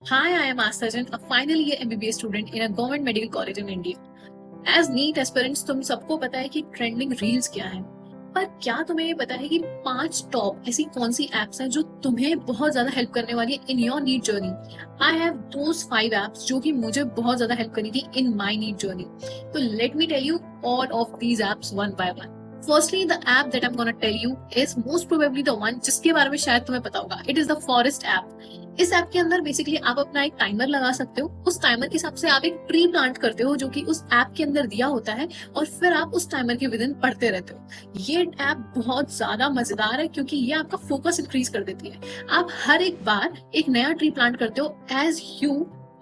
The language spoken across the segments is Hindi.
Hi, I am Astajan, a final year MBBS student in a government medical college in India. As NEET aspirants, तुम सबको पता है कि ट्रेंडिंग रील्स क्या है, पर क्या तुम्हें ये पता है कि 5 टॉप ऐसी कौन सी एप्स हैं जो तुम्हें बहुत ज्यादा हेल्प करने वाली है in your NEET journey? I have those 5 apps जो कि मुझे बहुत ज्यादा हेल्प करी थी इन माय नीट जर्नी. तो let me tell you all of these apps one by one. Firstly, the app that I'm gonna tell you is most probably the one जिसके बारे में शायद तुम्हें पता होगा. It is the Forest app. इस ऐप के अंदर बेसिकली आप अपना एक टाइमर लगा सकते हो. उस टाइमर के हिसाब से आप एक ट्री प्लांट करते हो जो कि उस ऐप के अंदर दिया होता है और फिर आप उस टाइमर के विद इन पढ़ते रहते हो. ये ऐप बहुत ज्यादा मजेदार है क्योंकि ये आपका फोकस इंक्रीज कर देती है. आप हर एक बार एक नया ट्री प्लांट करते हो as you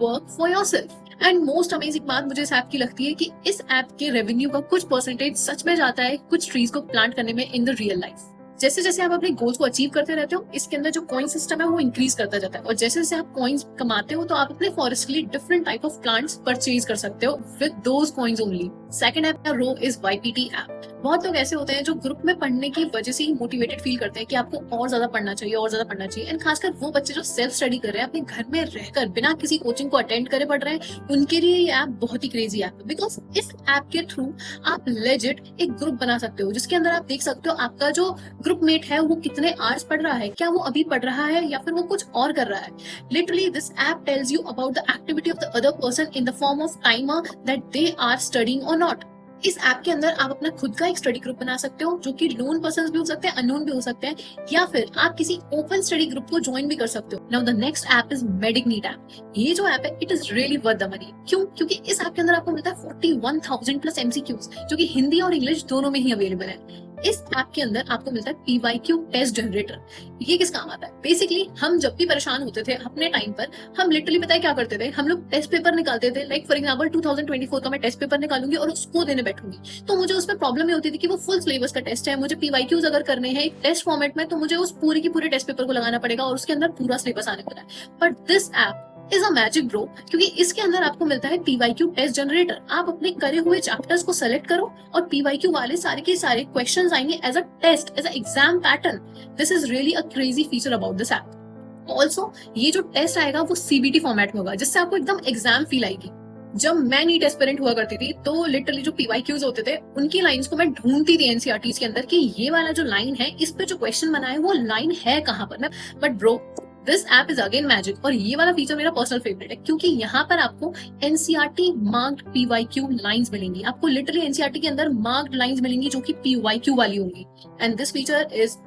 work for yourself. And most amazing बात मुझे इस ऐप की लगती है कि इस ऐप के रेवेन्यू का कुछ परसेंटेज सच में जाता है कुछ ट्रीज को प्लांट करने में इन द रियल लाइफ. जैसे जैसे आप अपने गोल्स को अचीव करते रहते हो, इसके अंदर जो कॉइन सिस्टम है वो इंक्रीज करता जाता है और जैसे जैसे आप कॉइन्स कमाते हो तो आप अपने फॉरेस्ट के लिए different type of plants purchase कर सकते हो with those coins only. Second app का रो इज YPT ऐप. बहुत लोग ऐसे होते हैं जो ग्रुप में पढ़ने की वजह से ही मोटिवेटेड फील करते हैं कि आपको और ज्यादा पढ़ना चाहिए और ज्यादा पढ़ना चाहिए. एंड खासकर वो बच्चे जो सेल्फ स्टडी कर रहे हैं, अपने घर में रहकर बिना किसी कोचिंग को अटेंड करे पढ़ रहे हैं, उनके लिए ये ऐप बहुत ही क्रेजी ऐप है. बिकॉज इस ऐप के थ्रू आप लेजिट एक ग्रुप बना सकते हो जिसके अंदर आप देख सकते हो आपका जो ग्रुप मेट है वो कितने आवर्स पढ़ रहा है, क्या वो अभी पढ़ रहा है या फिर वो कुछ और कर रहा है. Literally this app tells you about the activity of the other person in the form of timer that they are studying और नॉट. इस ऐप के अंदर आप अपना खुद का एक स्टडी ग्रुप बना सकते हो जो कि लोन पर्सन भी हो सकते हैं, अननोन भी हो सकते हैं, या फिर आप किसी ओपन स्टडी ग्रुप को ज्वाइन भी कर सकते हो. Now the next app is Medic NEET app. ये जो ऐप है it is really worth the money. क्यों? क्योंकि इस ऐप के अंदर आपको मिलता है 41,000 प्लस MCQs जो कि हिंदी और इंग्लिश दोनों में ही अवेलेबल है. इस ऐप के अंदर आपको मिलता है PYQ टेस्ट जनरेटर. ये किस काम आता है? बेसिकली हम जब भी परेशान होते थे अपने टाइम पर, हम लिटरली पता है क्या करते थे, हम लोग टेस्ट पेपर निकालते थे. लाइक फॉर एग्जांपल 2024 का मैं टेस्ट पेपर निकालूंगी और उसको देने बैठूंगी तो मुझे उसमें प्रॉब्लम ये होती थी कि वो फुल सिलेबस का टेस्ट है, मुझे PYQs अगर करने हैं एक टेस्ट फॉर्मेट में तो मुझे उस पूरे की पूरे टेस्ट पेपर को लगाना पड़ेगा और उसके अंदर पूरा सिलेबस आने वाला है. But this app is a magic bro क्योंकि इसके अंदर आपको मिलता है PYQ टेस्ट जनरेटर. आप अपने करे हुए चैप्टर्स को सेलेक्ट करो और PYQ वाले सारे के सारे क्वेश्चंस आएंगे as a test, as a exam pattern. This is really a crazy feature about this app. Also ये जो टेस्ट आएगा वो CBT फॉर्मेट में होगा जिससे आपको एकदम एग्जाम फील आएगी. जब मैं नीट एस्पिरेंट हुआ करती थी तो लिटरली जो PYQs होते थे उनकी लाइंस को मैं ढूंढती थी NCERTs के अंदर कि ये वाला जो लाइन है इस पे जो क्वेश्चन बना है वो लाइन है कहाँ पर. But bro this app is again magic और ये वाला फीचर मेरा पर्सनल फेवरेट है क्योंकि यहाँ पर आपको NCERT मार्क्ड PYQ लाइंस मिलेंगी. आपको लिटरली NCERT के अंदर मार्क्ड लाइंस मिलेंगी जो कि PYQ वाली होंगी. And this feature is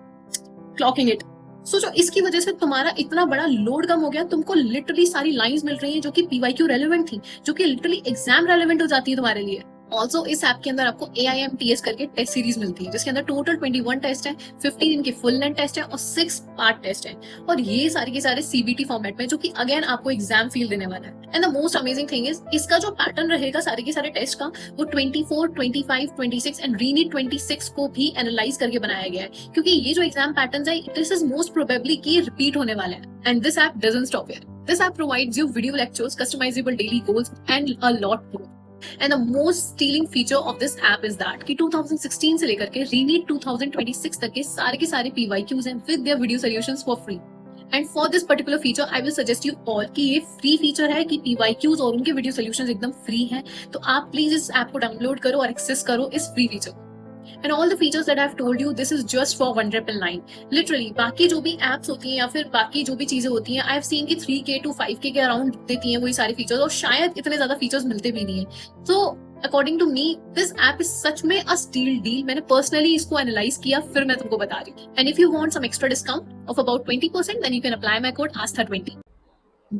clocking it. सोचो इसकी वजह से तुम्हारा इतना बड़ा लोड कम हो गया. तुमको लिटरली सारी लाइंस मिल रही हैं जो कि PYQ रेलेवेंट थी, जो कि लिटरली एग्जाम रेलेवेंट हो जाती है तुम्हारे लिए. ऑल्सो इस ऐप के अंदर आपको AIMTS करके टेस्ट सीरीज मिलती है जिसके अंदर टोटल 21 टेस्ट है, 15 इनके फुल लेंथ टेस्ट है और 6 पार्ट टेस्ट है. और ये सारे के सारे CBT फॉर्मेट में जो कि अगेन आपको एग्जाम फील देने वाला है. And the most amazing thing is इसका जो पैटर्न रहेगा सारे के सारे टेस्ट का वो 24, 25, 26 एंड रीनीट 26 को भी एनालाइज करके बनाया गया है क्योंकि ये जो एग्जाम पैटर्न है दिस इज मोस्ट प्रोबेबली कि रिपीट होने वाले हैं. And this app doesn't stop here. This app provides you video lectures, customizable daily goals and a lot more. And the most stealing feature of this app is that कि 2016 से लेकर के रीनीट 2026 तक के सारे PYQs हैं with their video solutions for free. And for this particular feature, I will suggest you all कि ये free feature है कि PYQs और उनके video solutions एकदम free हैं. तो आप प्लीज इस ऐप को डाउनलोड करो और एक्सेस करो इस free feature. And all the features that I've told you, this is just for 1,999. Literally, बाकी जो भी apps होती हैं या फिर बाकी जो भी चीजें होती हैं, I've seen कि 3K to 5K के अराउंड देती हैं वही सारे फीचर्स और शायद इतने ज्यादा फीचर्स मिलते भी नहीं है. तो according to me this app is सच में अ स्टील डील. मैंने पर्सनली इसको एनालाइज किया फिर मैं तुमको बता रही हूँ. And if you want some extra discount of about 20% then you can apply my code ASTHA20.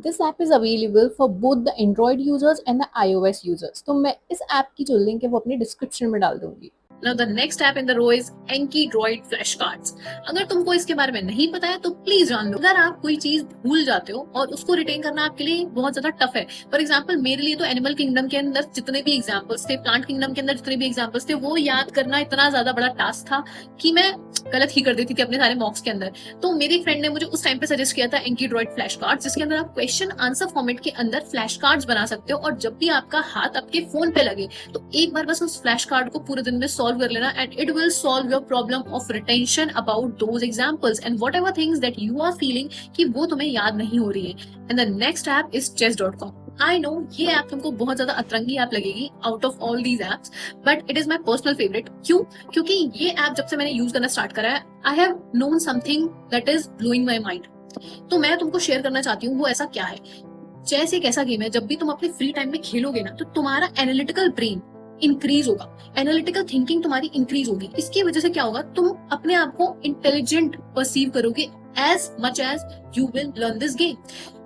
This app is available for both the Android users and the iOS users. तो मैं इस ऐप की जो लिंक है वो अपनी डिस्क्रिप्शन में डाल दूंगी. Now the next app in the row is Enki Droid Flashcards. अगर तुमको इसके बारे में नहीं पता है तो प्लीज जान लो. अगर आप कोई चीज भूल जाते हो और उसको रिटेन करना आपके लिए बहुत ज्यादा टफ है. फॉर एग्जाम्पल मेरे लिए तो एनिमल किंगडम के अंदर जितने भी एग्जाम्पल्स थे, प्लांट किंगडम के अंदर जितने भी एग्जाम्पल्स थे, वो याद करना इतना ज्यादा बड़ा टास्क था कि मैं गलत ही कर देती थी अपने सारे मॉक्स के अंदर. तो मेरी फ्रेंड ने मुझे उस टाइम पे सजेस्ट किया था एंकी ड्रॉइड फ्लैश कार्ड्स जिसके अंदर आप क्वेश्चन आंसर फॉर्मेट के अंदर फ्लैश कार्ड्स बना सकते हो और जब भी आपका हाथ आपके फोन पे लगे तो एक बार बस उस फ्लैश कार्ड को पूरे दिन में सॉल्व सॉल्व कर लेना and it will solve your problem of retention about those examples and whatever things that you are feeling कि वो तुम्हें याद नहीं हो रही है. And the next app is chess.com. I know ये ऐप तुमको बहुत ज्यादा अतरंगी ऐप लगेगी out of all these apps, but it is my personal favourite. क्यों? क्योंकि ये ऐप जब से मैंने यूज करना स्टार्ट करा है, I have known something that is blowing my mind. तो मैं तुमको शेयर करना चाहती हूँ वो ऐसा क्या है. चेस एक ऐसा गेम है, जब भी तुम अपने फ्री टाइम में खेलोगे ना, तो तुम्हारा एनालिटिकल ब्रेन इंक्रीज होगा, एनालिटिकल थिंकिंग तुम्हारी इंक्रीज होगी. इसकी वजह से क्या होगा, तुम अपने आप को इंटेलिजेंट परसीव करोगे as much as you will learn this game.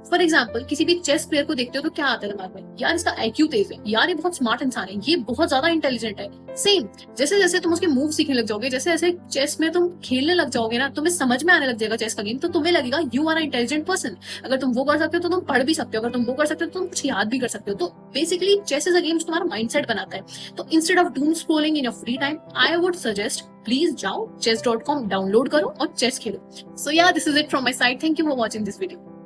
For example, किसी भी चेस प्लेयर को देखते हो तो क्या आता है दिमाग में, यार इसका IQ तेज है, यार ये बहुत स्मार्ट इंसान है, ये बहुत ज्यादा इंटेलिजेंट है. सेम जैसे जैसे तुम उसके मूव सीखने लग जाओगे, जैसे जैसे चेस में तुम खेलने लग जाओगे ना, तुम्हें समझ में आने लग जाएगा चेस का गेम, तो तुम्हें लगेगा यू आर इंटेलिजेंट पर्सन. अगर तुम वो कर सकते हो तो तुम पढ़ भी सकते हो, अगर तुम वो कर सकते हो तो तुम कुछ याद भी कर सकते हो. तो basically chess is a game जो तुम्हारा माइंडसेट बनाता है. तो instead of doom scrolling in your free time, I would suggest please जाओ chess.com डाउनलोड करो और चेस खेलो. So yeah this is it from my side. Thank you for watching this video.